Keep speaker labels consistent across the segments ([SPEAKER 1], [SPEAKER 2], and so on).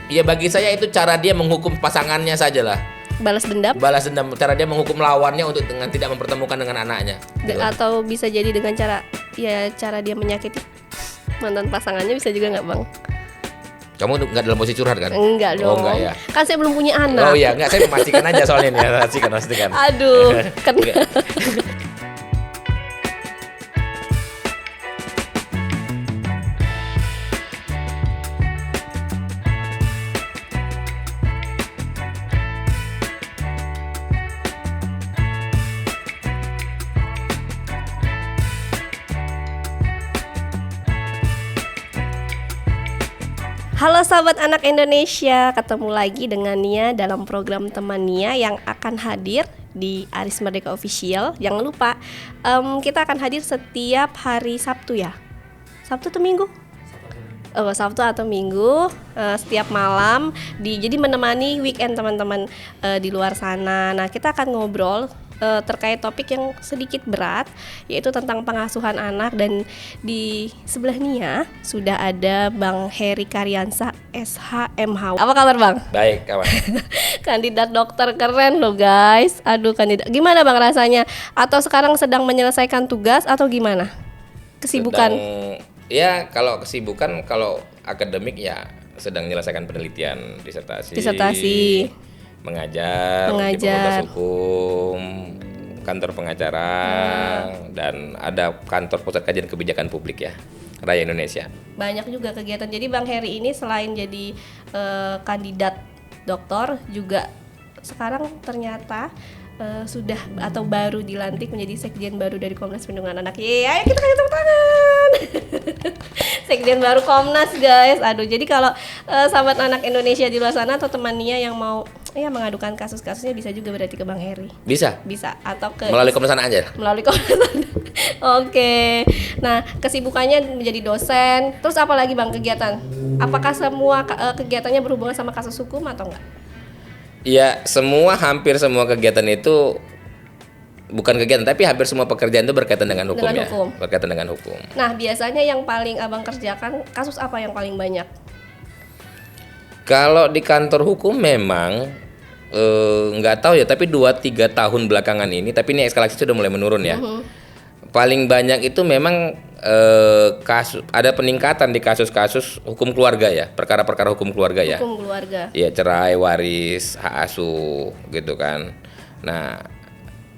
[SPEAKER 1] Ya bagi saya itu cara dia menghukum pasangannya saja lah.
[SPEAKER 2] Balas dendam?
[SPEAKER 1] Balas dendam, cara dia menghukum lawannya untuk dengan tidak mempertemukan dengan anaknya. Gitu.
[SPEAKER 2] Atau bisa jadi dengan cara dia menyakiti mantan pasangannya, bisa juga nggak Bang?
[SPEAKER 1] Kamu nggak dalam posisi curhat kan?
[SPEAKER 2] Enggak dong.
[SPEAKER 1] Oh enggak ya.
[SPEAKER 2] Kan saya belum punya anak.
[SPEAKER 1] Oh iya, enggak, saya memastikan aja soalnya ini ya, pastikan.
[SPEAKER 2] Aduh,
[SPEAKER 1] Enggak.
[SPEAKER 2] Halo sahabat anak Indonesia, ketemu lagi dengan Nia dalam program Teman Nia yang akan hadir di Aris Merdeka Official. Jangan lupa, kita akan hadir setiap hari Sabtu ya? Sabtu atau Minggu? Oh, Sabtu atau Minggu, setiap malam jadi menemani weekend teman-teman di luar sana. Nah, kita akan ngobrol terkait topik yang sedikit berat, yaitu tentang pengasuhan anak. Dan di sebelah Nia sudah ada Bang Heri Karyansa SHMH. Apa kabar Bang?
[SPEAKER 1] Baik, kawan.
[SPEAKER 2] Kandidat dokter keren loh guys. Aduh, kandidat. Gimana Bang rasanya? Atau sekarang sedang menyelesaikan tugas atau gimana? Kesibukan?
[SPEAKER 1] Ya, kalau kesibukan, kalau akademik ya sedang menyelesaikan penelitian disertasi. Mengajar di Fakultas Hukum, kantor pengacara, dan ada kantor pusat kajian kebijakan publik ya, Raya Indonesia.
[SPEAKER 2] Banyak juga kegiatan. Jadi Bang Heri ini selain jadi kandidat doktor, juga sekarang ternyata sudah atau baru dilantik menjadi sekjen baru dari Komnas Perlindungan Anak. Ayo kita kasih tepuk tangan. Sekjen baru Komnas guys. Aduh, jadi kalau sahabat anak Indonesia di luar sana atau temannya yang mau mengadukan kasus-kasusnya, bisa juga berarti ke Bang Heri. Bisa atau ke
[SPEAKER 1] melalui Komnas Anak aja.
[SPEAKER 2] Melalui Komnas Anak. Oke. Nah, kesibukannya menjadi dosen. Terus apa lagi Bang kegiatan? Apakah semua kegiatannya berhubungan sama kasus hukum atau enggak?
[SPEAKER 1] Ya, hampir semua kegiatan itu bukan kegiatan, tapi hampir semua pekerjaan itu berkaitan dengan hukum. Berkaitan dengan hukum.
[SPEAKER 2] Nah, biasanya yang paling Abang kerjakan, kasus apa yang paling banyak?
[SPEAKER 1] Kalau di kantor hukum memang nggak tahu ya, tapi 2-3 tahun belakangan ini, tapi ini eskalasi sudah mulai menurun ya. Paling banyak itu memang kasus, ada peningkatan di kasus-kasus hukum keluarga ya, perkara-perkara hukum keluarga ya.
[SPEAKER 2] Hukum keluarga.
[SPEAKER 1] Ya, cerai, waris, hak asuh gitu kan. Nah,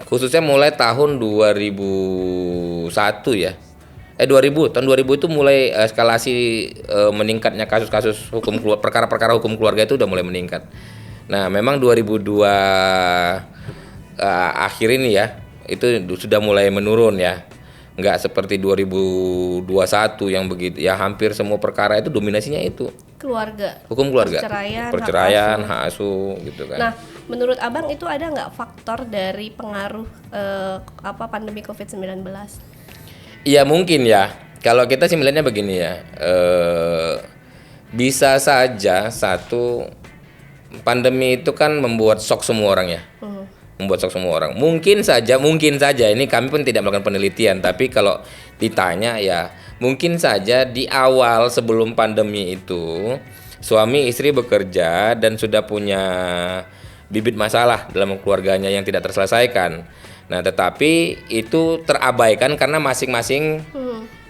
[SPEAKER 1] khususnya mulai tahun 2001 ya. 2000 itu mulai eskalasi meningkatnya kasus-kasus hukum perkara-perkara hukum keluarga itu udah mulai meningkat. Nah, memang 2002 akhir ini ya, itu sudah mulai menurun ya. Nggak seperti 2021 yang begitu ya, hampir semua perkara itu dominasinya itu
[SPEAKER 2] keluarga,
[SPEAKER 1] hukum keluarga, perceraian, hak asuh gitu kan.
[SPEAKER 2] Nah, menurut Abang itu ada nggak faktor dari pengaruh pandemi COVID-19?
[SPEAKER 1] Iya mungkin ya, kalau kita sih melihatnya begini ya, bisa saja satu, pandemi itu kan membuat shock semua orang ya. Membuat shock semua orang. Mungkin saja ini kami pun tidak melakukan penelitian, tapi kalau ditanya ya mungkin saja di awal sebelum pandemi itu suami istri bekerja dan sudah punya bibit masalah dalam keluarganya yang tidak terselesaikan. Nah, tetapi itu terabaikan karena masing-masing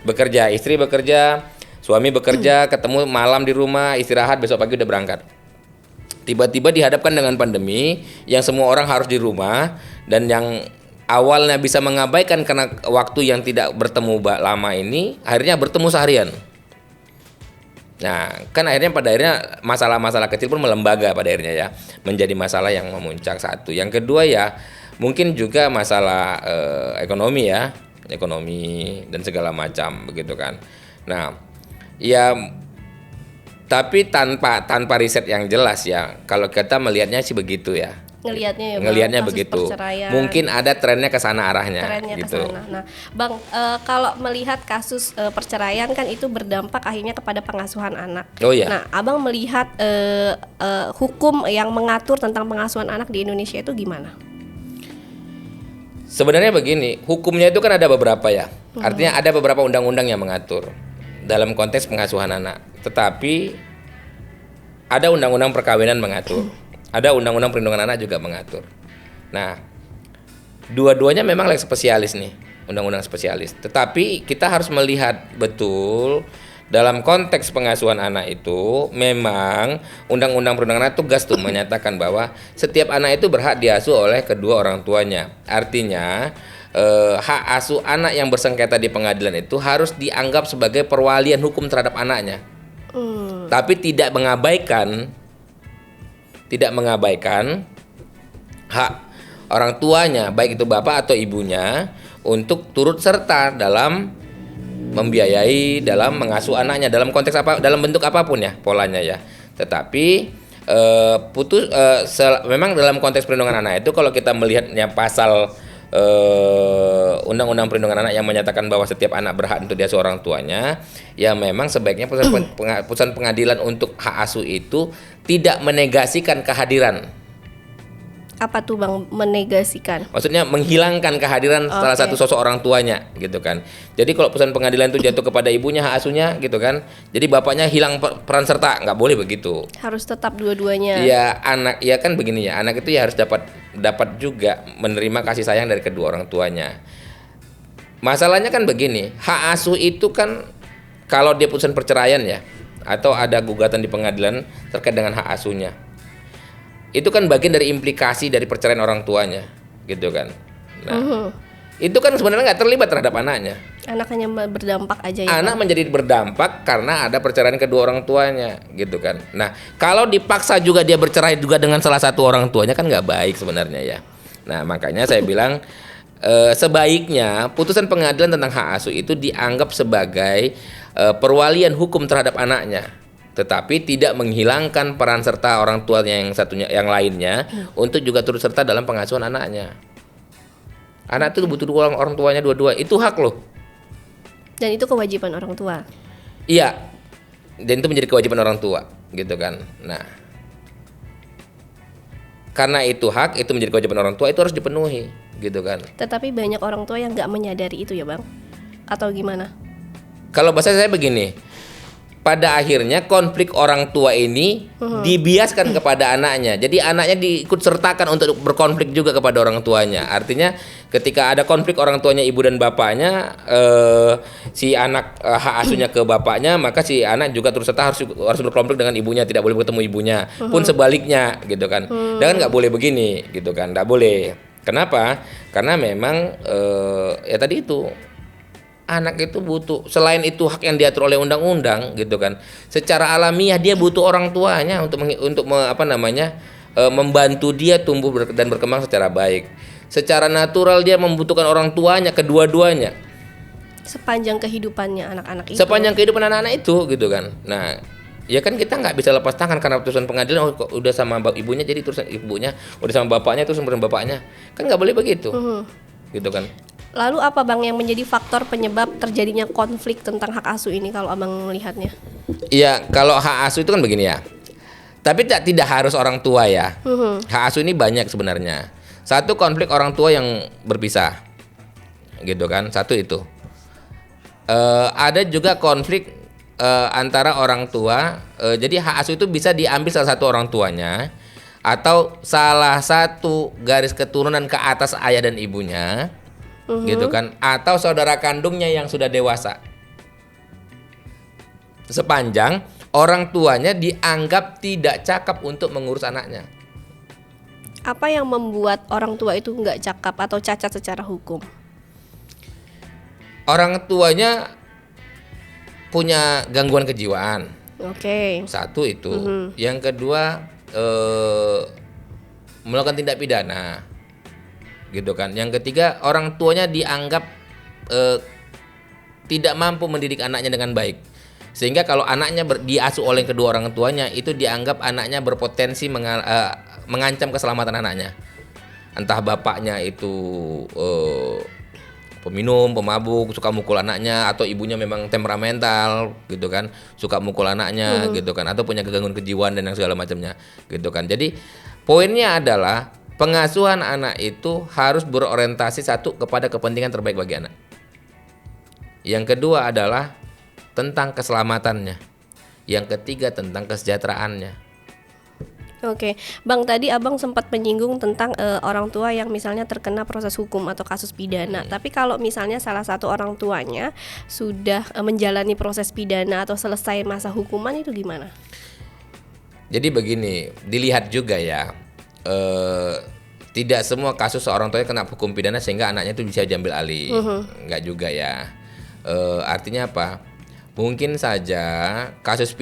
[SPEAKER 1] bekerja, istri bekerja, suami bekerja, ketemu malam di rumah, istirahat, besok pagi udah berangkat. Tiba-tiba dihadapkan dengan pandemi yang semua orang harus di rumah, dan yang awalnya bisa mengabaikan karena waktu yang tidak bertemu lama ini, akhirnya bertemu seharian. Nah, kan pada akhirnya masalah-masalah kecil pun melembaga pada akhirnya ya, menjadi masalah yang memuncak satu. Yang kedua ya, mungkin juga masalah ekonomi ya, ekonomi dan segala macam begitu kan. Nah, ya tapi tanpa riset yang jelas ya, kalau kita melihatnya sih begitu ya. Ngelihatnya begitu. Mungkin ada trennya ke sana arahnya. Gitu.
[SPEAKER 2] Kesana. Nah, Bang, kalau melihat kasus perceraian kan itu berdampak akhirnya kepada pengasuhan anak.
[SPEAKER 1] Oh iya.
[SPEAKER 2] Nah, Abang melihat hukum yang mengatur tentang pengasuhan anak di Indonesia itu gimana?
[SPEAKER 1] Sebenarnya begini, hukumnya itu kan ada beberapa ya. Artinya ada beberapa undang-undang yang mengatur dalam konteks pengasuhan anak. Tetapi ada undang-undang perkawinan mengatur, ada undang-undang perlindungan anak juga mengatur. Nah, dua-duanya memang lex spesialis nih, undang-undang spesialis. Tetapi kita harus melihat betul dalam konteks pengasuhan anak itu memang undang-undang perlindungan anak tugas tuh menyatakan bahwa setiap anak itu berhak diasuh oleh kedua orang tuanya. Artinya hak asuh anak yang bersengketa di pengadilan itu harus dianggap sebagai perwalian hukum terhadap anaknya. Tapi tidak mengabaikan hak orang tuanya, baik itu bapak atau ibunya, untuk turut serta dalam membiayai, dalam mengasuh anaknya dalam konteks apa, dalam bentuk apapun ya polanya ya. Tetapi memang dalam konteks perlindungan anak itu kalau kita melihatnya pasal undang-undang perlindungan anak yang menyatakan bahwa setiap anak berhak untuk diasuh orang tuanya, ya memang sebaiknya putusan pengadilan untuk hak asuh itu tidak menegasikan kehadiran.
[SPEAKER 2] Apa tuh Bang menegasikan?
[SPEAKER 1] Maksudnya menghilangkan kehadiran salah satu sosok orang tuanya gitu kan. Jadi kalau putusan pengadilan itu jatuh kepada ibunya hak asuhnya gitu kan. Jadi bapaknya hilang peran serta, nggak boleh begitu.
[SPEAKER 2] Harus tetap dua-duanya.
[SPEAKER 1] Iya, anak ya kan begini ya. Anak itu ya harus dapat juga menerima kasih sayang dari kedua orang tuanya. Masalahnya kan begini, hak asuh itu kan kalau dia putusan perceraian ya atau ada gugatan di pengadilan terkait dengan hak asuhnya. Itu kan bagian dari implikasi dari perceraian orang tuanya, gitu kan. Nah, itu kan sebenarnya nggak terlibat terhadap anaknya.
[SPEAKER 2] Anak hanya berdampak aja ya.
[SPEAKER 1] Anak menjadi berdampak karena ada perceraian kedua orang tuanya, gitu kan. Nah, kalau dipaksa juga dia bercerai juga dengan salah satu orang tuanya kan nggak baik sebenarnya ya. Nah, makanya saya bilang sebaiknya putusan pengadilan tentang hak asuh itu dianggap sebagai perwalian hukum terhadap anaknya. Tetapi tidak menghilangkan peran serta orang tuanya yang lainnya untuk juga turut serta dalam pengasuhan anaknya. Anak itu butuh orang tuanya dua-dua, itu hak loh.
[SPEAKER 2] Dan itu kewajiban orang tua.
[SPEAKER 1] Iya. Dan itu menjadi kewajiban orang tua, gitu kan. Nah, karena itu hak, itu menjadi kewajiban orang tua, itu harus dipenuhi, gitu kan.
[SPEAKER 2] Tetapi banyak orang tua yang nggak menyadari itu ya Bang? Atau gimana?
[SPEAKER 1] Kalau bahasa saya begini, pada akhirnya konflik orang tua ini dibiaskan kepada anaknya. Jadi anaknya diikut sertakan untuk berkonflik juga kepada orang tuanya. Artinya ketika ada konflik orang tuanya ibu dan bapaknya, si anak hak asuhnya ke bapaknya, maka si anak juga terus serta harus berkonflik dengan ibunya, tidak boleh bertemu ibunya. Pun sebaliknya gitu kan. Dan nggak boleh begini gitu kan, nggak boleh. Kenapa? Karena memang ya tadi itu, anak itu butuh, selain itu hak yang diatur oleh undang-undang gitu kan. Secara alamiah dia butuh orang tuanya untuk membantu dia tumbuh dan berkembang secara baik. Secara natural dia membutuhkan orang tuanya kedua-duanya.
[SPEAKER 2] Sepanjang kehidupannya anak-anak itu.
[SPEAKER 1] Sepanjang kehidupan anak-anak itu gitu kan. Nah, ya kan kita nggak bisa lepas tangan karena putusan pengadilan udah sama ibunya jadi terus ibunya, udah sama bapaknya terus sama bapaknya. Kan nggak boleh begitu. Gitu kan.
[SPEAKER 2] Lalu apa Bang yang menjadi faktor penyebab terjadinya konflik tentang hak asuh ini kalau Abang melihatnya?
[SPEAKER 1] Iya, kalau hak asuh itu kan begini ya. Tapi tidak harus orang tua ya. Hak asuh ini banyak sebenarnya. Satu, konflik orang tua yang berpisah. Gitu kan, satu itu. Ada juga konflik antara orang tua. Jadi hak asuh itu bisa diambil salah satu orang tuanya atau salah satu garis keturunan ke atas ayah dan ibunya. Gitu kan, atau saudara kandungnya yang sudah dewasa, sepanjang orang tuanya dianggap tidak cakap untuk mengurus anaknya.
[SPEAKER 2] Apa yang membuat orang tua itu nggak cakap atau cacat secara hukum?
[SPEAKER 1] Orang tuanya punya gangguan kejiwaan.
[SPEAKER 2] Oke.
[SPEAKER 1] Satu itu. Yang kedua melakukan tindak pidana. Gitu kan. Yang ketiga, orang tuanya dianggap tidak mampu mendidik anaknya dengan baik. Sehingga kalau anaknya diasuh oleh kedua orang tuanya, itu dianggap anaknya berpotensi mengancam keselamatan anaknya. Entah bapaknya itu peminum, pemabuk, suka mukul anaknya, atau ibunya memang temperamental gitu kan, suka mukul anaknya gitu kan, atau punya gangguan kejiwaan dan yang segala macamnya gitu kan. Jadi poinnya adalah pengasuhan anak itu harus berorientasi satu kepada kepentingan terbaik bagi anak. Yang kedua adalah tentang keselamatannya. Yang ketiga tentang kesejahteraannya.
[SPEAKER 2] Oke, Bang, tadi Abang sempat menyinggung tentang orang tua yang misalnya terkena proses hukum atau kasus pidana. Tapi kalau misalnya salah satu orang tuanya sudah menjalani proses pidana atau selesai masa hukuman, itu gimana?
[SPEAKER 1] Jadi begini, dilihat juga ya, tidak semua kasus seorang tuanya kena hukum pidana sehingga anaknya itu bisa diambil alih. Enggak juga ya. Artinya apa? Mungkin saja kasus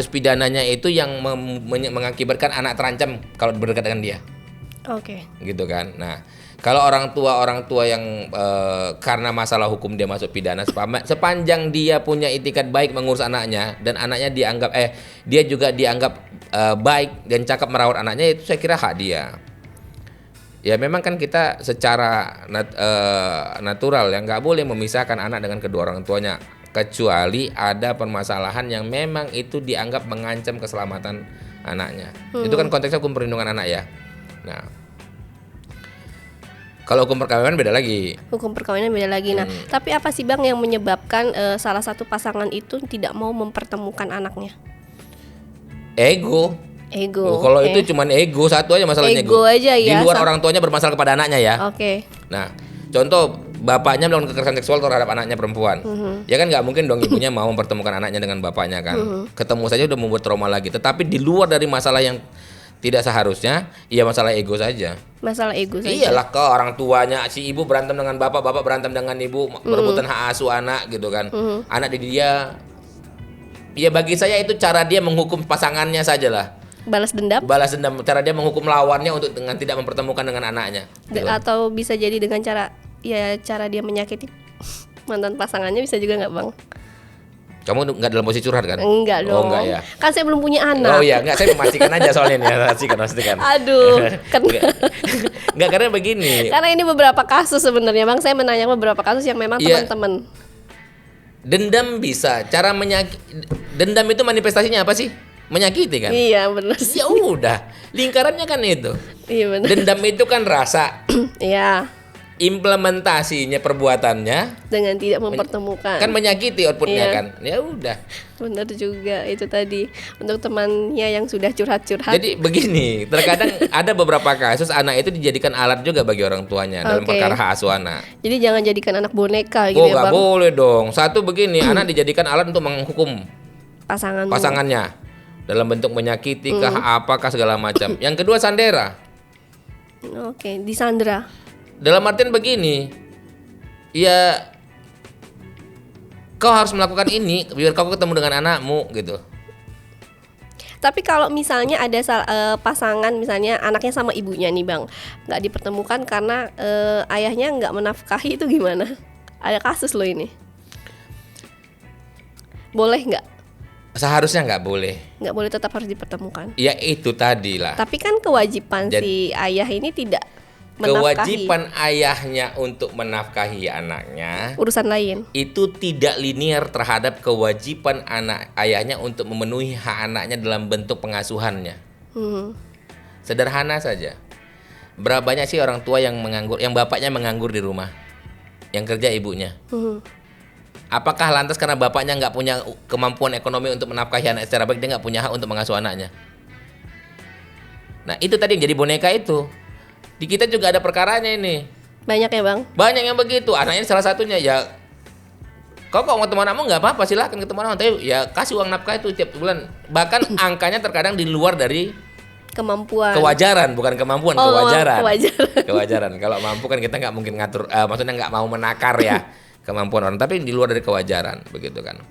[SPEAKER 1] pidananya itu yang mengakibatkan anak terancam kalau berdekat dengan dia.
[SPEAKER 2] Oke.
[SPEAKER 1] Gitu kan. Nah, kalau orang tua yang karena masalah hukum dia masuk pidana, sepanjang dia punya itikat baik mengurus anaknya dan anaknya dia juga dianggap baik dan cakap merawat anaknya, itu saya kira hak dia. Ya memang kan kita secara natural ya nggak boleh memisahkan anak dengan kedua orang tuanya, kecuali ada permasalahan yang memang itu dianggap mengancam keselamatan anaknya. Itu kan konteksnya hukum perlindungan anak ya. Nah, kalau hukum perkawinan beda lagi.
[SPEAKER 2] Hukum perkawinan beda lagi. Nah, tapi apa sih Bang yang menyebabkan salah satu pasangan itu tidak mau mempertemukan anaknya?
[SPEAKER 1] Ego. Kalau itu cuman ego, satu aja masalahnya
[SPEAKER 2] ego aja ya.
[SPEAKER 1] Di luar orang tuanya bermasalah kepada anaknya ya.
[SPEAKER 2] Oke.
[SPEAKER 1] Nah, contoh bapaknya melakukan kekerasan seksual terhadap anaknya perempuan. Ya kan nggak mungkin dong ibunya mau mempertemukan anaknya dengan bapaknya kan. Ketemu saja udah membuat trauma lagi. Tetapi di luar dari masalah yang tidak seharusnya, ya masalah ego saja.
[SPEAKER 2] Masalah ego saja.
[SPEAKER 1] Iyalah, ke orang tuanya, si ibu berantem dengan bapak berantem dengan ibu, berebutan hak asuh anak gitu kan. Anak dia, ya bagi saya itu cara dia menghukum pasangannya saja lah.
[SPEAKER 2] Balas dendam,
[SPEAKER 1] cara dia menghukum lawannya untuk dengan tidak mempertemukan dengan anaknya gitu.
[SPEAKER 2] Atau bisa jadi dengan cara dia menyakiti mantan pasangannya, bisa juga nggak Bang?
[SPEAKER 1] Kamu nggak dalam posisi curhat kan?
[SPEAKER 2] Enggak dong.
[SPEAKER 1] Oh enggak ya.
[SPEAKER 2] Kan saya belum punya anak.
[SPEAKER 1] Oh iya, enggak, saya memastikan aja soalnya nih, pastikan.
[SPEAKER 2] Aduh,
[SPEAKER 1] enggak karena begini.
[SPEAKER 2] Karena ini beberapa kasus sebenarnya Bang, saya menanya beberapa kasus yang memang teman-teman.
[SPEAKER 1] Dendam bisa, dendam itu manifestasinya apa sih? Menyakiti kan?
[SPEAKER 2] Iya benar.
[SPEAKER 1] Ya udah, lingkarannya kan itu.
[SPEAKER 2] Iya benar.
[SPEAKER 1] Dendam itu kan rasa.
[SPEAKER 2] Iya.
[SPEAKER 1] Implementasinya perbuatannya
[SPEAKER 2] dengan tidak mempertemukan.
[SPEAKER 1] Kan menyakiti outputnya kan. Ya udah.
[SPEAKER 2] Benar juga itu tadi untuk temannya yang sudah curhat-curhat.
[SPEAKER 1] Jadi begini, terkadang ada beberapa kasus anak itu dijadikan alat juga bagi orang tuanya dalam perkara hak asuh anak.
[SPEAKER 2] Jadi jangan jadikan anak boneka gitu ya Bang.
[SPEAKER 1] Nggak boleh dong. Satu begini, anak dijadikan alat untuk menghukum pasangannya dalam bentuk menyakiti apakah segala macam. Yang kedua sandera.
[SPEAKER 2] Oke, disandera.
[SPEAKER 1] Dalam artian begini, ya kau harus melakukan ini biar kau ketemu dengan anakmu gitu.
[SPEAKER 2] Tapi kalau misalnya ada pasangan, misalnya anaknya sama ibunya nih Bang, nggak dipertemukan karena ayahnya nggak menafkahi, itu gimana? Ada kasus loh ini. Boleh nggak?
[SPEAKER 1] Seharusnya nggak boleh.
[SPEAKER 2] Nggak boleh, tetap harus dipertemukan.
[SPEAKER 1] Ya itu tadi lah.
[SPEAKER 2] Tapi kan kewajiban si ayah ini tidak menafkahi.
[SPEAKER 1] Kewajiban ayahnya untuk menafkahi anaknya
[SPEAKER 2] urusan lain.
[SPEAKER 1] Itu tidak linear terhadap kewajiban ayahnya untuk memenuhi hak anaknya dalam bentuk pengasuhannya. Sederhana saja. Berapa banyak sih orang tua yang menganggur, yang bapaknya menganggur di rumah, yang kerja ibunya? Apakah lantas karena bapaknya nggak punya kemampuan ekonomi untuk menafkahi anak secara baik, dia nggak punya hak untuk mengasuh anaknya? Nah itu tadi yang jadi boneka itu. Di kita juga ada perkaranya ini.
[SPEAKER 2] Banyak ya Bang?
[SPEAKER 1] Banyak yang begitu. Anaknya salah satunya ya. Kau mau ketemu anakmu nggak apa-apa, silakan ketemu anakmu. Tapi ya kasih uang nafkah itu tiap bulan. Bahkan angkanya terkadang di luar dari
[SPEAKER 2] kemampuan.
[SPEAKER 1] Kewajaran, bukan kemampuan, kewajaran.
[SPEAKER 2] Kewajaran.
[SPEAKER 1] Kalau mampu kan kita nggak mungkin ngatur, maksudnya nggak mau menakar ya kemampuan orang. Tapi di luar dari kewajaran, begitu kan.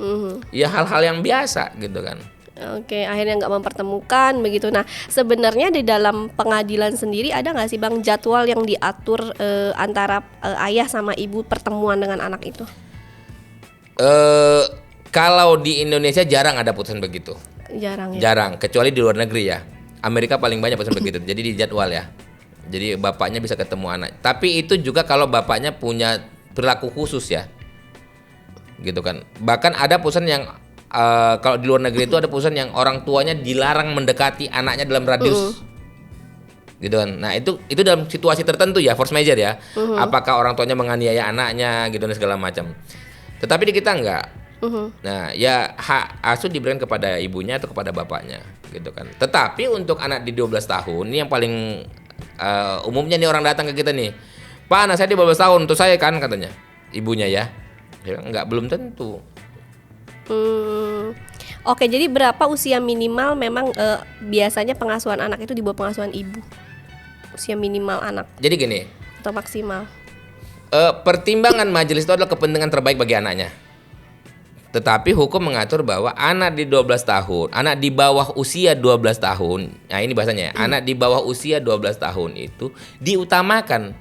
[SPEAKER 1] Ya hal-hal yang biasa gitu kan.
[SPEAKER 2] Oke, akhirnya nggak mempertemukan begitu. Nah, sebenarnya di dalam pengadilan sendiri ada nggak sih Bang jadwal yang diatur antara ayah sama ibu pertemuan dengan anak itu?
[SPEAKER 1] Kalau di Indonesia jarang ada putusan begitu.
[SPEAKER 2] Jarang ya?
[SPEAKER 1] Jarang, kecuali di luar negeri ya. Amerika paling banyak putusan begitu. Jadi di jadwal ya. Jadi bapaknya bisa ketemu anak. Tapi itu juga kalau bapaknya punya perilaku khusus ya. Gitu kan. Bahkan ada putusan yang kalau di luar negeri itu ada putusan yang orang tuanya dilarang mendekati anaknya dalam radius. Gitu kan. Nah, itu dalam situasi tertentu ya, force major ya. Apakah orang tuanya menganiaya anaknya gitu dan segala macam. Tetapi di kita enggak. Nah, ya hak asuh diberikan kepada ibunya atau kepada bapaknya, gitu kan. Tetapi untuk anak di 12 tahun, ini yang paling umumnya nih orang datang ke kita nih. Pak, anak saya di 12 tahun, untuk saya kan katanya. Ibunya ya. Ya enggak, belum tentu.
[SPEAKER 2] Oke, jadi berapa usia minimal memang biasanya pengasuhan anak itu di bawah pengasuhan ibu? Usia minimal anak
[SPEAKER 1] Jadi gini,
[SPEAKER 2] atau maksimal?
[SPEAKER 1] pertimbangan majelis itu adalah kepentingan terbaik bagi anaknya. Tetapi hukum mengatur bahwa anak di 12 tahun, anak di bawah usia 12 tahun, nah ini bahasanya, anak di bawah usia 12 tahun itu diutamakan.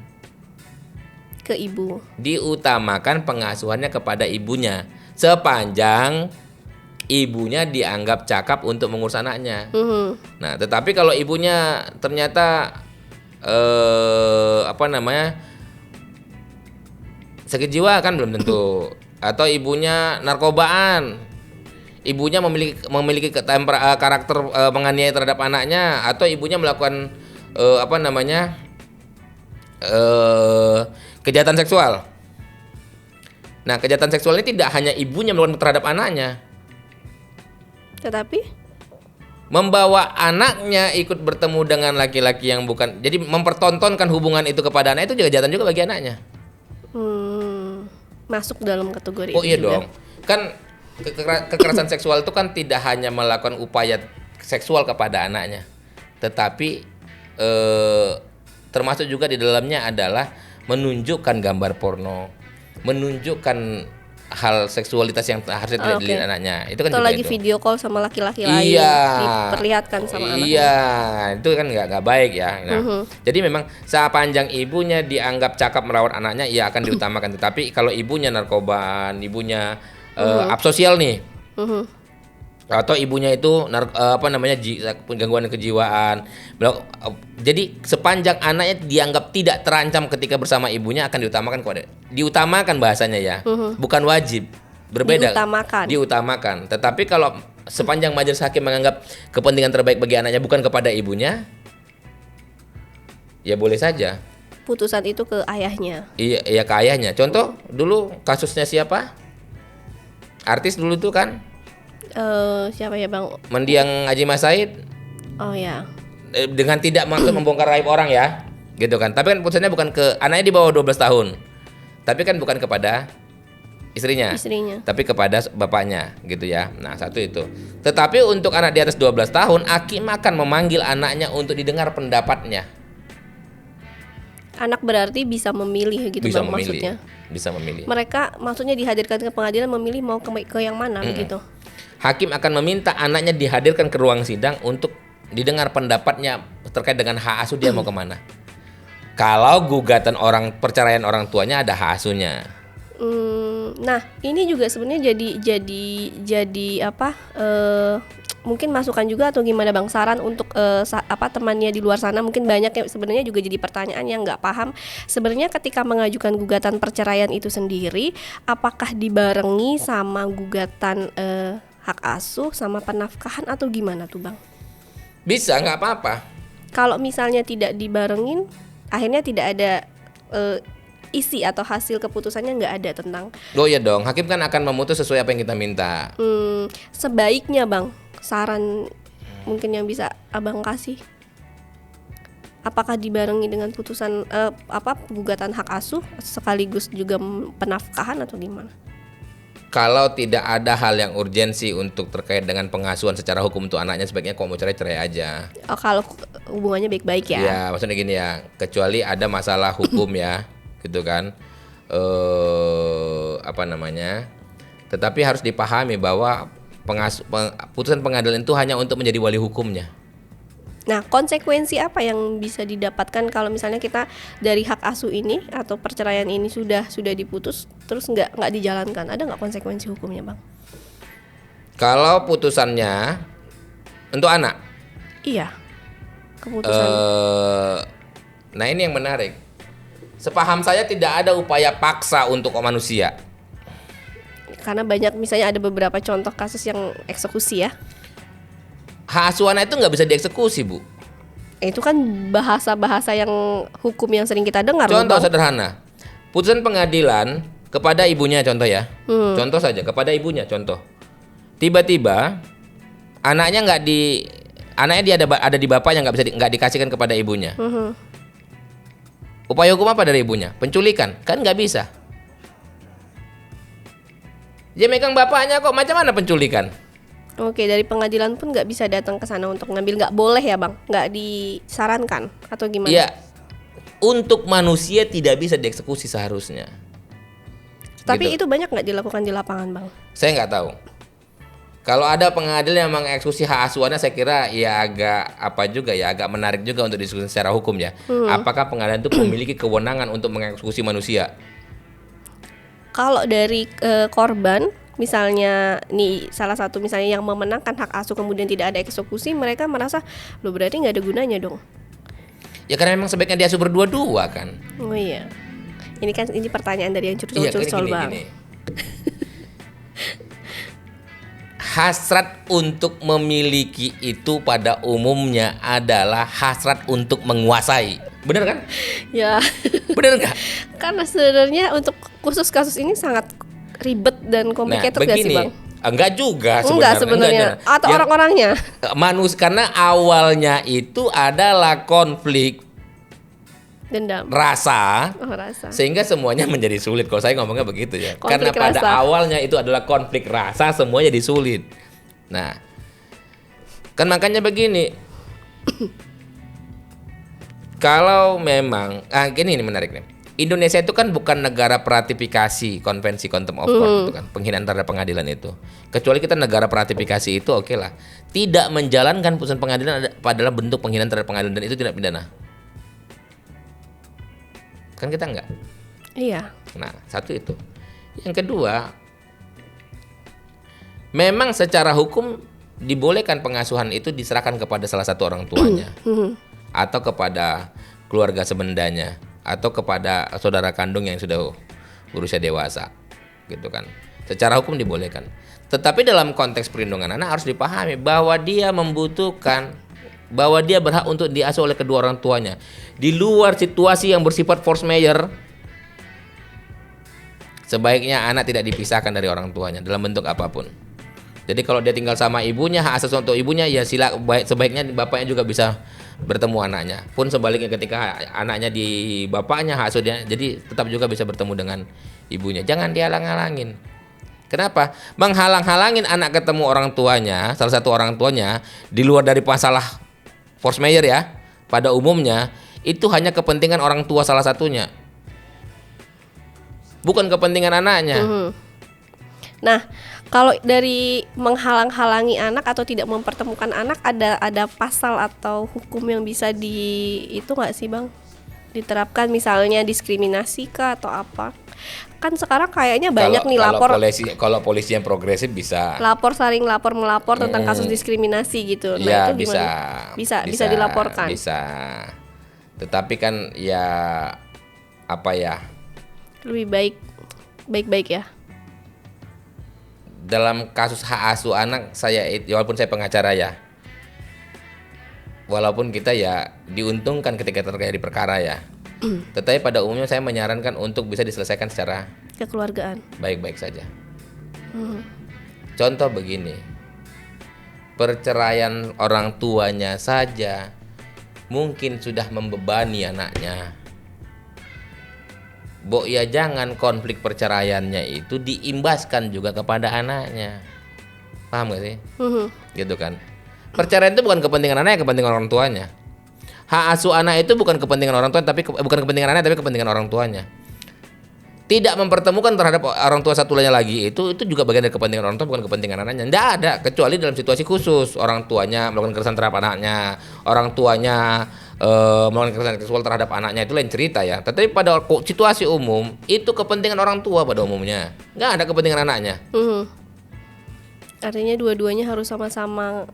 [SPEAKER 2] Ke ibu.
[SPEAKER 1] Diutamakan pengasuhannya kepada ibunya. Sepanjang ibunya dianggap cakap untuk mengurus anaknya. Nah, tetapi kalau ibunya ternyata sakit jiwa kan belum tentu. Atau ibunya narkobaan, ibunya memiliki karakter menganiaya terhadap anaknya, atau ibunya melakukan kejahatan seksual. Nah, kejahatan seksual ini tidak hanya ibunya melakukan terhadap anaknya,
[SPEAKER 2] Tetapi
[SPEAKER 1] membawa anaknya ikut bertemu dengan laki-laki yang bukan, jadi mempertontonkan hubungan itu kepada anak, itu juga kejahatan juga bagi anaknya.
[SPEAKER 2] masuk dalam kategori
[SPEAKER 1] Oh
[SPEAKER 2] itu
[SPEAKER 1] iya
[SPEAKER 2] juga.
[SPEAKER 1] dong. Kan kekerasan seksual itu kan tidak hanya melakukan upaya seksual kepada anaknya, tetapi termasuk juga di dalamnya adalah menunjukkan gambar porno, menunjukkan hal seksualitas yang harusnya tidak dilihat anaknya. Itu kan
[SPEAKER 2] Atau
[SPEAKER 1] juga
[SPEAKER 2] lagi
[SPEAKER 1] itu.
[SPEAKER 2] video call sama laki-laki lain, diperlihatkan sama anaknya.
[SPEAKER 1] Iya, itu kan nggak baik ya. Nah, jadi memang sepanjang ibunya dianggap cakap merawat anaknya, ya akan diutamakan. Tetapi kalau ibunya narkobaan, ibunya absosial nih, atau ibunya itu gangguan kejiwaan, jadi sepanjang anaknya dianggap tidak terancam ketika bersama ibunya, akan diutamakan bahasanya ya, bukan wajib, berbeda, diutamakan. Tetapi kalau sepanjang majelis hakim menganggap kepentingan terbaik bagi anaknya bukan kepada ibunya, ya boleh saja
[SPEAKER 2] Putusan itu ke ayahnya.
[SPEAKER 1] iya ke ayahnya. Contoh dulu kasusnya siapa, artis dulu tuh kan,
[SPEAKER 2] Siapa ya Bang?
[SPEAKER 1] mendiang Haji Mas Said,
[SPEAKER 2] Oh ya.
[SPEAKER 1] dengan tidak maksud membongkar aib orang ya, gitu kan. Tapi kan putusannya bukan ke anaknya di bawah 12 tahun. Tapi kan bukan kepada istrinya. Tapi kepada bapaknya, gitu ya. Nah, satu itu. Tetapi untuk anak di atas 12 tahun, hakim akan memanggil anaknya untuk didengar pendapatnya.
[SPEAKER 2] Anak berarti bisa memilih gitu
[SPEAKER 1] Bisa
[SPEAKER 2] Bang,
[SPEAKER 1] memilih.
[SPEAKER 2] maksudnya.
[SPEAKER 1] Bisa memilih.
[SPEAKER 2] Mereka maksudnya dihadirkan ke pengadilan memilih mau ke yang mana begitu.
[SPEAKER 1] Hakim akan meminta anaknya dihadirkan ke ruang sidang untuk didengar pendapatnya terkait dengan hak asuh dia mau kemana. Kalau gugatan perceraian orang tuanya, ada hak asuhnya.
[SPEAKER 2] Nah, ini juga sebenarnya jadi apa? Mungkin masukan juga atau gimana Bang, saran untuk temannya di luar sana, mungkin banyak yang sebenarnya juga jadi pertanyaan yang nggak paham sebenarnya ketika mengajukan gugatan perceraian itu sendiri, apakah dibarengi sama gugatan hak asuh sama penafkahan atau gimana tuh Bang?
[SPEAKER 1] Bisa, nggak apa-apa.
[SPEAKER 2] Kalau misalnya tidak dibarengin, akhirnya tidak ada isi atau hasil keputusannya nggak ada tentang.
[SPEAKER 1] Oh iya dong, hakim kan akan memutus sesuai apa yang kita minta.
[SPEAKER 2] Sebaiknya Bang, saran mungkin yang bisa Abang kasih, apakah dibarengi dengan putusan gugatan hak asuh sekaligus juga penafkahan atau gimana?
[SPEAKER 1] Kalau tidak ada hal yang urgensi untuk terkait dengan pengasuhan secara hukum untuk anaknya, sebaiknya kalau mau cerai aja.
[SPEAKER 2] Oh, kalau hubungannya baik-baik ya?
[SPEAKER 1] Ya, maksudnya gini ya, kecuali ada masalah hukum ya, gitu kan. Tetapi harus dipahami bahwa putusan pengadilan itu hanya untuk menjadi wali hukumnya.
[SPEAKER 2] Nah, konsekuensi apa yang bisa didapatkan kalau misalnya kita dari hak asuh ini atau perceraian ini sudah diputus terus nggak dijalankan, ada nggak konsekuensi hukumnya Bang?
[SPEAKER 1] Kalau putusannya untuk anak,
[SPEAKER 2] iya, keputusan.
[SPEAKER 1] Nah ini yang menarik. Sepaham saya tidak ada upaya paksa untuk manusia.
[SPEAKER 2] Karena banyak, misalnya ada beberapa contoh kasus yang eksekusi ya.
[SPEAKER 1] Hak asuh anak itu nggak bisa dieksekusi, Bu.
[SPEAKER 2] Itu kan bahasa-bahasa yang hukum yang sering kita dengar.
[SPEAKER 1] Contoh sederhana, putusan pengadilan kepada ibunya contoh ya. Contoh saja kepada ibunya contoh. Tiba-tiba anaknya dia ada di bapaknya, nggak dikasihkan kepada ibunya. Upaya hukum apa dari ibunya? Penculikan, kan nggak bisa. Dia megang bapaknya kok, macam mana penculikan?
[SPEAKER 2] Oke, dari pengadilan pun nggak bisa datang ke sana untuk ngambil, nggak boleh ya bang? Nggak disarankan atau gimana?
[SPEAKER 1] Iya, untuk manusia tidak bisa dieksekusi seharusnya.
[SPEAKER 2] Tapi
[SPEAKER 1] Gitu.
[SPEAKER 2] itu banyak nggak dilakukan di lapangan bang?
[SPEAKER 1] Saya nggak tahu. Kalau ada pengadilan yang mengeksekusi hak asuhannya, saya kira ya agak menarik juga untuk diskusi secara hukum ya. Apakah pengadilan itu memiliki kewenangan untuk mengeksekusi manusia?
[SPEAKER 2] Kalau dari korban, misalnya nih salah satu misalnya yang memenangkan hak asuh kemudian tidak ada eksekusi, mereka merasa lo berarti nggak ada gunanya dong.
[SPEAKER 1] Ya karena memang sebaiknya diasuh berdua-dua kan.
[SPEAKER 2] Oh iya. Ini pertanyaan dari yang curcol bang.
[SPEAKER 1] Gini. Hasrat untuk memiliki itu pada umumnya adalah hasrat untuk menguasai. Bener kan?
[SPEAKER 2] Ya.
[SPEAKER 1] Bener nggak?
[SPEAKER 2] Karena sebenarnya untuk khusus kasus ini sangat ribet dan complicated nggak sih bang?
[SPEAKER 1] Enggak juga
[SPEAKER 2] Enggak sebenarnya. Atau orang-orangnya?
[SPEAKER 1] Karena awalnya itu adalah konflik
[SPEAKER 2] Dendam.
[SPEAKER 1] rasa.
[SPEAKER 2] Oh, rasa.
[SPEAKER 1] Sehingga semuanya menjadi sulit. Kalau saya ngomongnya begitu ya.
[SPEAKER 2] Konflik
[SPEAKER 1] Karena pada
[SPEAKER 2] rasa.
[SPEAKER 1] awalnya itu adalah konflik rasa, semuanya jadi sulit. Nah, kan makanya begini. Kalau memang ini menarik nih. Indonesia itu kan bukan negara peratifikasi konvensi contempt of court itu kan, penghinaan terhadap pengadilan itu. Kecuali kita negara peratifikasi itu oke lah. Tidak menjalankan putusan pengadilan adalah bentuk penghinaan terhadap pengadilan dan itu tidak pidana. Kan kita enggak.
[SPEAKER 2] Iya.
[SPEAKER 1] Nah, satu itu. Yang kedua, memang secara hukum dibolehkan pengasuhan itu diserahkan kepada salah satu orang tuanya atau kepada keluarga sebendanya atau kepada saudara kandung yang sudah berusia dewasa, gitu kan. Secara hukum dibolehkan. Tetapi dalam konteks perlindungan anak harus dipahami bahwa dia membutuhkan, bahwa dia berhak untuk diasuh oleh kedua orang tuanya. Di luar situasi yang bersifat force majeure, sebaiknya anak tidak dipisahkan dari orang tuanya dalam bentuk apapun. Jadi kalau dia tinggal sama ibunya, hak asas untuk ibunya ya sebaiknya bapaknya juga bisa bertemu anaknya. Pun sebaliknya ketika anaknya di bapaknya, hak asuh dia, jadi tetap juga bisa bertemu dengan ibunya. Jangan dihalang-halangin. Kenapa? Menghalang-halangin anak ketemu orang tuanya, salah satu orang tuanya di luar dari masalah force majeure ya, pada umumnya itu hanya kepentingan orang tua salah satunya, bukan kepentingan anaknya.
[SPEAKER 2] Nah, kalau dari menghalang-halangi anak atau tidak mempertemukan anak, ada pasal atau hukum yang bisa itu nggak sih bang? Diterapkan misalnya diskriminasi kah atau apa? Kan sekarang kayaknya banyak nih lapor.
[SPEAKER 1] Kalau polisi yang progresif bisa.
[SPEAKER 2] Saling lapor melapor tentang kasus diskriminasi gitu. Nah,
[SPEAKER 1] Ya
[SPEAKER 2] itu gimana? Bisa dilaporkan.
[SPEAKER 1] Bisa. Tetapi kan ya apa ya?
[SPEAKER 2] Lebih baik ya.
[SPEAKER 1] Dalam kasus hak asuh anak walaupun saya pengacara ya, walaupun kita ya diuntungkan ketika terjadi perkara ya, tetapi pada umumnya saya menyarankan untuk bisa diselesaikan secara
[SPEAKER 2] kekeluargaan,
[SPEAKER 1] baik-baik saja. Contoh begini, perceraian orang tuanya saja mungkin sudah membebani anaknya. Ya jangan konflik perceraiannya itu diimbaskan juga kepada anaknya. Paham gak sih? Gitu kan. Perceraian itu bukan kepentingan anaknya, kepentingan orang tuanya. Hak asuh anak itu bukan kepentingan orang tua, tapi bukan kepentingan anak, tapi kepentingan orang tuanya. Tidak mempertemukan terhadap orang tua satu lagi itu juga bagian dari kepentingan orang tua, bukan kepentingan anaknya. Tidak ada, kecuali dalam situasi khusus. Orang tuanya melakukan kekerasan terhadap anaknya, orang tuanya melakukan kekerasan seksual terhadap anaknya, itu lain cerita ya. Tetapi pada situasi umum itu kepentingan orang tua pada umumnya, nggak ada kepentingan anaknya.
[SPEAKER 2] Artinya dua-duanya harus sama-sama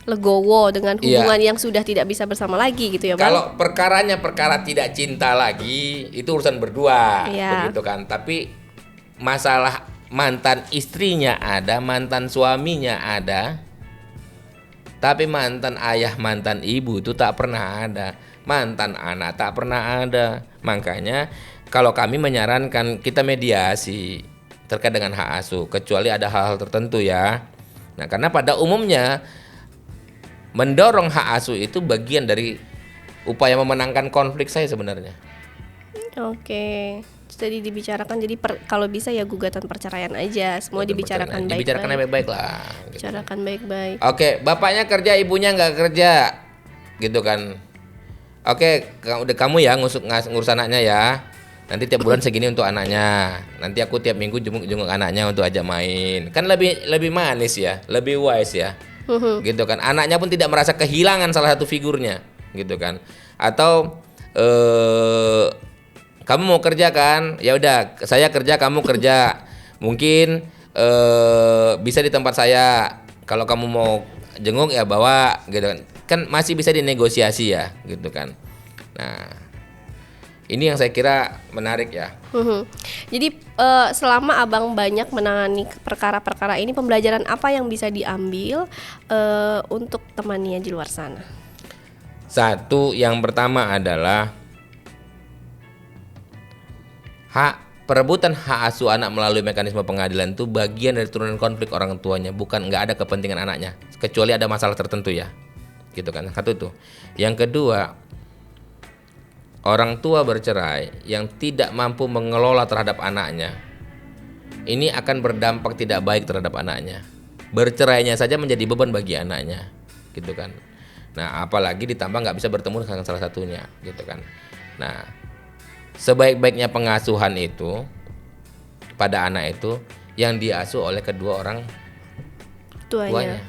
[SPEAKER 2] legowo dengan hubungan yang sudah tidak bisa bersama lagi gitu ya bang.
[SPEAKER 1] Kalau perkaranya perkara tidak cinta lagi, itu urusan berdua, begitu kan. Tapi masalah mantan istrinya ada, mantan suaminya ada, tapi mantan ayah, mantan ibu itu tak pernah ada. Mantan anak tak pernah ada. Makanya kalau kami menyarankan kita mediasi terkait dengan hak asuh, kecuali ada hal-hal tertentu ya. Nah, karena pada umumnya mendorong hak asuh itu bagian dari upaya memenangkan konflik saya sebenarnya.
[SPEAKER 2] Oke. Jadi dibicarakan, jadi kalau bisa ya gugatan perceraian aja, semua dibicarakan baik-baik.
[SPEAKER 1] Dibicarakan baik-baik lah. Gitu.
[SPEAKER 2] Bicarakan baik-baik.
[SPEAKER 1] Oke, bapaknya kerja, ibunya nggak kerja, gitu kan? Oke, udah kamu ya ngurus anaknya ya. Nanti tiap bulan segini untuk anaknya. Nanti aku tiap minggu jenguk anaknya untuk ajak main. Kan lebih manis ya, lebih wise ya. Gitu kan. Anaknya pun tidak merasa kehilangan salah satu figurnya, gitu kan. Atau kamu mau kerja kan? Ya udah, saya kerja, kamu kerja. Mungkin bisa di tempat saya. Kalau kamu mau jenguk ya bawa, gitu kan. Kan masih bisa dinegosiasi ya, gitu kan. Nah, ini yang saya kira menarik ya.
[SPEAKER 2] Jadi selama abang banyak menangani perkara-perkara ini, pembelajaran apa yang bisa diambil untuk temannya di luar sana?
[SPEAKER 1] Satu, yang pertama adalah perebutan hak asuh anak melalui mekanisme pengadilan itu bagian dari turunan konflik orang tuanya, bukan nggak ada kepentingan anaknya, kecuali ada masalah tertentu ya, gitu kan. Satu tuh. Yang kedua, orang tua bercerai yang tidak mampu mengelola terhadap anaknya, ini akan berdampak tidak baik terhadap anaknya. Bercerainya saja menjadi beban bagi anaknya, gitu kan. Nah, apalagi ditambah nggak bisa bertemu dengan salah satunya, gitu kan. Nah, sebaik-baiknya pengasuhan itu pada anak itu yang diasuh oleh kedua orang tuanya.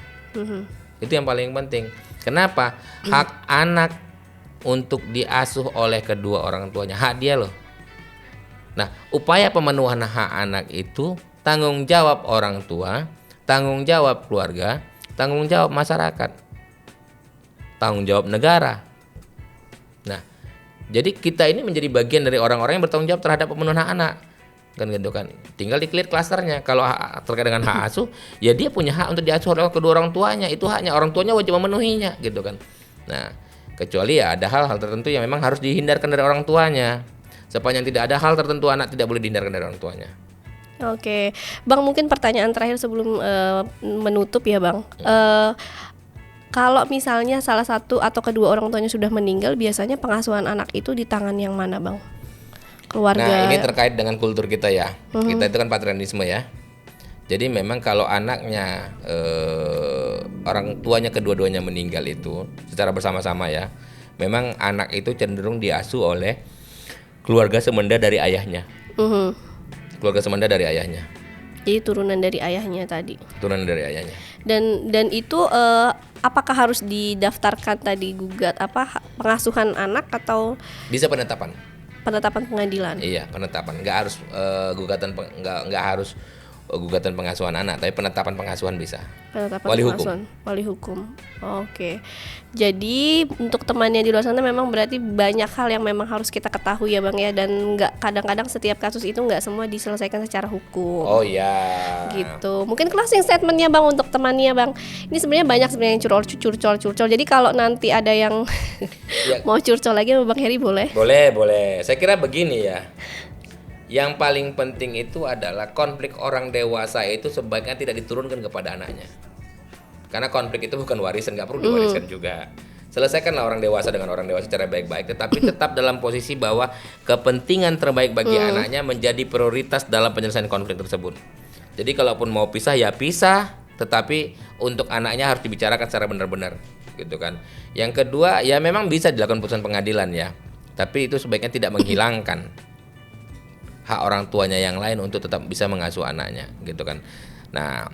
[SPEAKER 1] Itu yang paling penting. Kenapa? Hak anak untuk diasuh oleh kedua orang tuanya, hak dia loh. Nah, upaya pemenuhan hak anak itu tanggung jawab orang tua, tanggung jawab keluarga, tanggung jawab masyarakat, tanggung jawab negara. Nah, jadi kita ini menjadi bagian dari orang-orang yang bertanggung jawab terhadap pemenuhan hak anak, kan gitu kan. Tinggal di-clear klasternya. Kalau terkait dengan hak asuh, ya dia punya hak untuk diasuh oleh kedua orang tuanya. Itu haknya, orang tuanya wajib memenuhinya, gitu kan. Nah, kecuali ya ada hal-hal tertentu yang memang harus dihindarkan dari orang tuanya. Sepanjang tidak ada hal tertentu, anak tidak boleh dihindarkan dari orang tuanya.
[SPEAKER 2] Oke, Bang, mungkin pertanyaan terakhir sebelum menutup ya, Bang. Kalau misalnya salah satu atau kedua orang tuanya sudah meninggal, biasanya pengasuhan anak itu di tangan yang mana, Bang? Keluarga.
[SPEAKER 1] Nah, ini terkait dengan kultur kita ya. Kita itu kan patriarkisme ya. Jadi memang kalau anaknya orang tuanya kedua-duanya meninggal itu secara bersama-sama ya, memang anak itu cenderung diasuh oleh keluarga semenda dari ayahnya. Keluarga semenda dari ayahnya.
[SPEAKER 2] Jadi turunan dari ayahnya tadi.
[SPEAKER 1] Turunan dari ayahnya.
[SPEAKER 2] Dan itu apakah harus didaftarkan tadi pengasuhan anak atau
[SPEAKER 1] bisa penetapan
[SPEAKER 2] pengadilan?
[SPEAKER 1] Iya, penetapan. Nggak harus nggak harus gugatan pengasuhan anak, tapi penetapan pengasuhan bisa.
[SPEAKER 2] Penetapan wali hukum. Oke. Jadi untuk temannya di luar sana memang berarti banyak hal yang memang harus kita ketahui ya, Bang ya, dan nggak, kadang-kadang setiap kasus itu nggak semua diselesaikan secara hukum.
[SPEAKER 1] Oh iya.
[SPEAKER 2] Gitu. Mungkin closing statementnya, Bang, untuk temannya, Bang. Ini sebenarnya banyak yang curcol. Jadi kalau nanti ada yang ya, mau curcol lagi sama Bang Heri boleh?
[SPEAKER 1] Boleh. Saya kira begini ya. Yang paling penting itu adalah konflik orang dewasa itu sebaiknya tidak diturunkan kepada anaknya. Karena konflik itu bukan warisan, nggak perlu diwariskan juga. Selesaikanlah orang dewasa dengan orang dewasa secara baik-baik, tetapi tetap dalam posisi bahwa kepentingan terbaik bagi anaknya menjadi prioritas dalam penyelesaian konflik tersebut. Jadi kalaupun mau pisah ya pisah, tetapi untuk anaknya harus dibicarakan secara benar-benar, gitu kan. Yang kedua, ya memang bisa dilakukan putusan pengadilan ya, tapi itu sebaiknya tidak menghilangkan hak orang tuanya yang lain untuk tetap bisa mengasuh anaknya, gitu kan. Nah,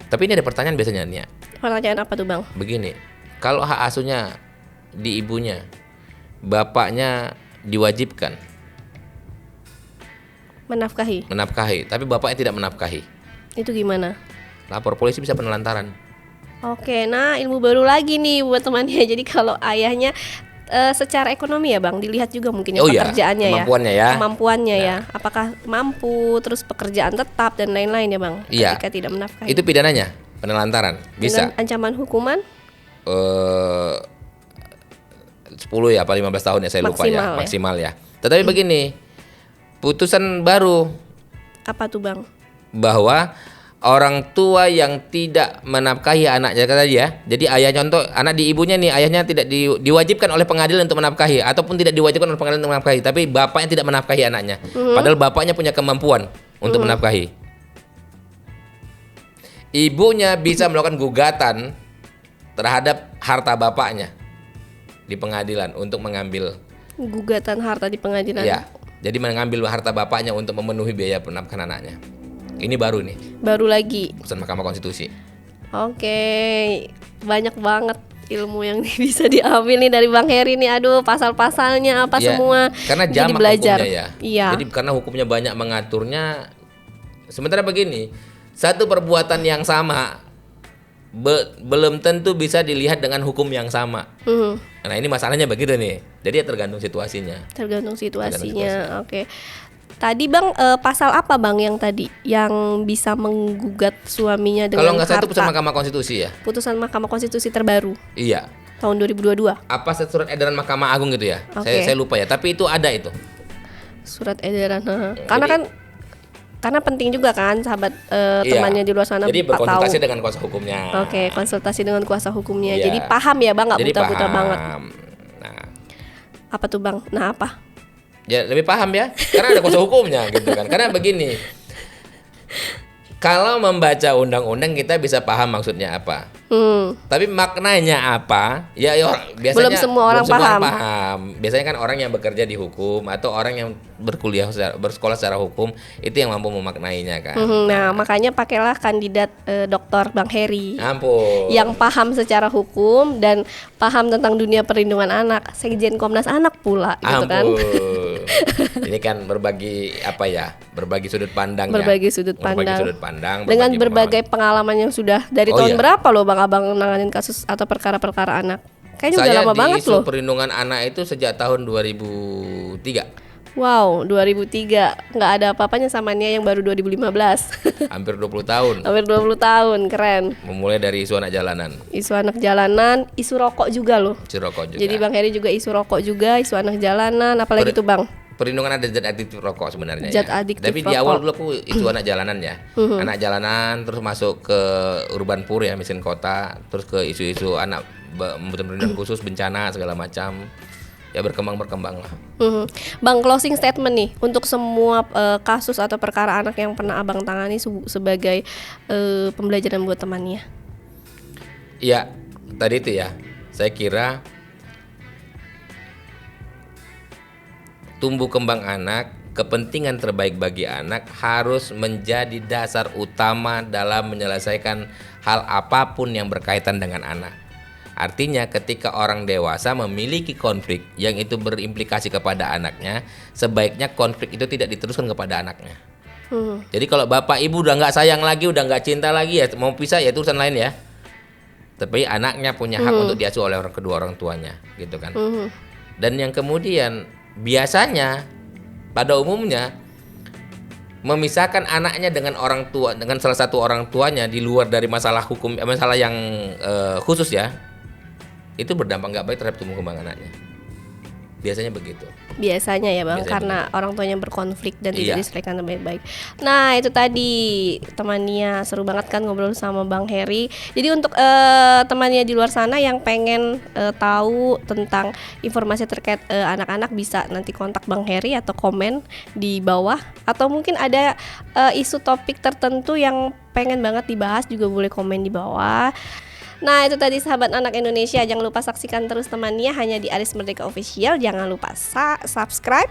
[SPEAKER 1] tapi ini ada pertanyaan biasanya nih.
[SPEAKER 2] Pertanyaan apa tuh, Bang?
[SPEAKER 1] Begini, kalau hak asuhnya di ibunya, bapaknya diwajibkan menafkahi, tapi bapaknya tidak menafkahi.
[SPEAKER 2] Itu gimana?
[SPEAKER 1] Lapor polisi, bisa penelantaran.
[SPEAKER 2] Oke, nah ilmu baru lagi nih buat temannya. Jadi kalau ayahnya secara ekonomi ya, Bang, dilihat juga mungkin ya pekerjaannya, kemampuannya ya. Apakah mampu, terus pekerjaan tetap dan lain-lain ya, Bang.
[SPEAKER 1] Iya.
[SPEAKER 2] Ketika tidak menafkahi.
[SPEAKER 1] Itu pidananya, penelantaran. Bisa.
[SPEAKER 2] Dengan ancaman hukuman
[SPEAKER 1] 10 ya apa 15 tahun ya, saya lupa ya, maksimal ya. Tetapi begini, putusan baru
[SPEAKER 2] Apa tuh Bang?
[SPEAKER 1] bahwa orang tua yang tidak menafkahi anaknya tadi ya. Jadi ayah, contoh anak di ibunya nih, ayahnya tidak diwajibkan oleh pengadilan untuk menafkahi ataupun tidak diwajibkan oleh pengadilan untuk menafkahi, tapi bapaknya tidak menafkahi anaknya. Padahal bapaknya punya kemampuan untuk menafkahi. Ibunya bisa melakukan gugatan terhadap harta bapaknya di pengadilan untuk mengambil.
[SPEAKER 2] Gugatan harta di pengadilan.
[SPEAKER 1] Ya. Jadi mengambil harta bapaknya untuk memenuhi biaya penafkahan anaknya. Ini baru nih,
[SPEAKER 2] Baru lagi.
[SPEAKER 1] putusan Mahkamah Konstitusi.
[SPEAKER 2] Oke, banyak banget ilmu yang bisa diambil nih dari Bang Heri nih. Aduh, pasal-pasalnya apa
[SPEAKER 1] Ya,
[SPEAKER 2] semua
[SPEAKER 1] karena
[SPEAKER 2] jadi
[SPEAKER 1] jamak
[SPEAKER 2] belajar.
[SPEAKER 1] hukumnya ya.
[SPEAKER 2] Iya.
[SPEAKER 1] Jadi karena hukumnya banyak mengaturnya. Sementara begini, satu perbuatan yang sama belum tentu bisa dilihat dengan hukum yang sama. Nah ini masalahnya begitu nih. Jadi ya tergantung situasinya.
[SPEAKER 2] Tergantung situasinya. Oke. Tadi Bang pasal apa Bang yang tadi yang bisa menggugat suaminya dengan
[SPEAKER 1] Kalau nggak salah itu putusan
[SPEAKER 2] harta?
[SPEAKER 1] Mahkamah Konstitusi ya.
[SPEAKER 2] Putusan Mahkamah Konstitusi terbaru
[SPEAKER 1] Iya.
[SPEAKER 2] tahun 2022.
[SPEAKER 1] Apa surat edaran Mahkamah Agung gitu ya?
[SPEAKER 2] Oke.
[SPEAKER 1] Saya lupa ya. Tapi itu ada itu.
[SPEAKER 2] Surat edaran. Karena penting juga kan sahabat
[SPEAKER 1] Iya.
[SPEAKER 2] temannya di luar sana
[SPEAKER 1] Jadi
[SPEAKER 2] Pak
[SPEAKER 1] berkonsultasi
[SPEAKER 2] tahu.
[SPEAKER 1] dengan kuasa hukumnya.
[SPEAKER 2] Oke, konsultasi dengan kuasa hukumnya.
[SPEAKER 1] Iya.
[SPEAKER 2] Jadi paham ya Bang, nggak
[SPEAKER 1] Jadi
[SPEAKER 2] buta-buta
[SPEAKER 1] paham.
[SPEAKER 2] banget.
[SPEAKER 1] Nah,
[SPEAKER 2] Apa tuh Bang? Nah apa?
[SPEAKER 1] ya lebih paham ya, karena ada kuasa hukumnya gitu kan. Karena begini, kalau membaca undang-undang kita bisa paham maksudnya apa. Tapi maknanya apa? Ya, biasanya
[SPEAKER 2] Belum semua orang paham.
[SPEAKER 1] Biasanya kan orang yang bekerja di hukum atau orang yang bersekolah secara hukum itu yang mampu memaknainya kan.
[SPEAKER 2] Nah makanya pakailah kandidat Dr. Bang Heri
[SPEAKER 1] Ampun.
[SPEAKER 2] yang paham secara hukum dan paham tentang dunia perlindungan anak, Sekjen Komnas Anak pula gitu kan.
[SPEAKER 1] Ini kan berbagi berbagi sudut pandang
[SPEAKER 2] Berbagi
[SPEAKER 1] ya.
[SPEAKER 2] sudut
[SPEAKER 1] Berbagi
[SPEAKER 2] pandang.
[SPEAKER 1] sudut pandang
[SPEAKER 2] Dengan
[SPEAKER 1] berbagi
[SPEAKER 2] berbagai pengalaman yang sudah dari
[SPEAKER 1] Oh,
[SPEAKER 2] tahun
[SPEAKER 1] iya.
[SPEAKER 2] berapa loh Bang Abang nanganin kasus atau perkara-perkara anak? Kayaknya udah
[SPEAKER 1] Saya
[SPEAKER 2] lama
[SPEAKER 1] di
[SPEAKER 2] banget
[SPEAKER 1] isu
[SPEAKER 2] loh.
[SPEAKER 1] perlindungan anak itu sejak tahun 2003.
[SPEAKER 2] Wow, 2003 nggak ada apa-apanya sama Nia yang baru 2015.
[SPEAKER 1] Hampir 20 tahun.
[SPEAKER 2] Hampir 20 tahun, keren.
[SPEAKER 1] Memulai dari isu anak jalanan,
[SPEAKER 2] Isu anak jalanan, isu rokok juga loh.
[SPEAKER 1] isu rokok juga.
[SPEAKER 2] Jadi Bang Heri juga isu rokok juga, isu anak jalanan, apalagi tuh Bang?
[SPEAKER 1] Perlindungan ada zat adiktif rokok sebenarnya
[SPEAKER 2] Zat
[SPEAKER 1] ya.
[SPEAKER 2] adiktif
[SPEAKER 1] Tapi di
[SPEAKER 2] rokok.
[SPEAKER 1] awal dulu aku isu anak jalanan ya. Anak jalanan terus masuk ke urban poor ya, miskin kota, terus ke isu-isu anak membutuhkan perlindungan khusus, bencana segala macam. Ya berkembang lah.
[SPEAKER 2] Bang, closing statement nih untuk semua kasus atau perkara anak yang pernah Abang tangani sebagai pembelajaran buat temannya.
[SPEAKER 1] Iya, tadi itu ya. Saya kira tumbuh kembang anak, kepentingan terbaik bagi anak harus menjadi dasar utama dalam menyelesaikan hal apapun yang berkaitan dengan anak. Artinya ketika orang dewasa memiliki konflik yang itu berimplikasi kepada anaknya, sebaiknya konflik itu tidak diteruskan kepada anaknya. Jadi kalau bapak ibu udah nggak sayang lagi, udah nggak cinta lagi ya, mau pisah ya itu urusan lain ya. Tapi anaknya punya hak untuk diasuh oleh kedua orang tuanya, gitu kan. Dan yang kemudian biasanya pada umumnya memisahkan anaknya dengan orang tua, dengan salah satu orang tuanya di luar dari masalah hukum, masalah yang khusus ya, itu berdampak nggak baik terhadap tumbuh kembang anaknya. Biasanya begitu.
[SPEAKER 2] Biasanya ya Bang,
[SPEAKER 1] Biasanya
[SPEAKER 2] karena orang tuanya berkonflik dan tidak
[SPEAKER 1] Iya.
[SPEAKER 2] diselesaikan dengan baik-baik. Nah itu tadi temannya, seru banget kan ngobrol sama Bang Heri. Jadi untuk temannya di luar sana yang pengen tahu tentang informasi terkait anak-anak, bisa nanti kontak Bang Heri atau komen di bawah. Atau mungkin ada isu topik tertentu yang pengen banget dibahas juga boleh komen di bawah. Nah itu tadi sahabat anak Indonesia, jangan lupa saksikan terus temannya hanya di Aris Merdeka Official. Jangan lupa subscribe,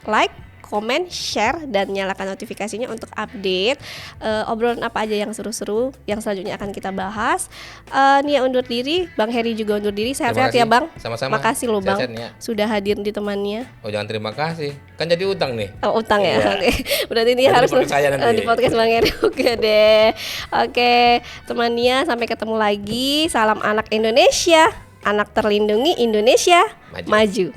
[SPEAKER 2] like, komen, share, dan nyalakan notifikasinya untuk update obrolan apa aja yang seru-seru yang selanjutnya akan kita bahas. Nia undur diri, Bang Heri juga undur diri. Sehat-sehat ya
[SPEAKER 1] Terima kasih.
[SPEAKER 2] Bang.
[SPEAKER 1] Sama-sama.
[SPEAKER 2] Makasih loh Bang,
[SPEAKER 1] Sehat-sehat, Nia.
[SPEAKER 2] sudah hadir di temannya.
[SPEAKER 1] Oh jangan terima kasih, kan jadi utang nih.
[SPEAKER 2] Oh utang ya,
[SPEAKER 1] Iya.
[SPEAKER 2] oke. Berarti ini
[SPEAKER 1] Nanti
[SPEAKER 2] harus
[SPEAKER 1] di podcast saya nanti.
[SPEAKER 2] di podcast Bang Heri. Oke deh. Oke temannya, sampai ketemu lagi. Salam anak Indonesia, anak terlindungi Indonesia
[SPEAKER 1] Maju.
[SPEAKER 2] maju.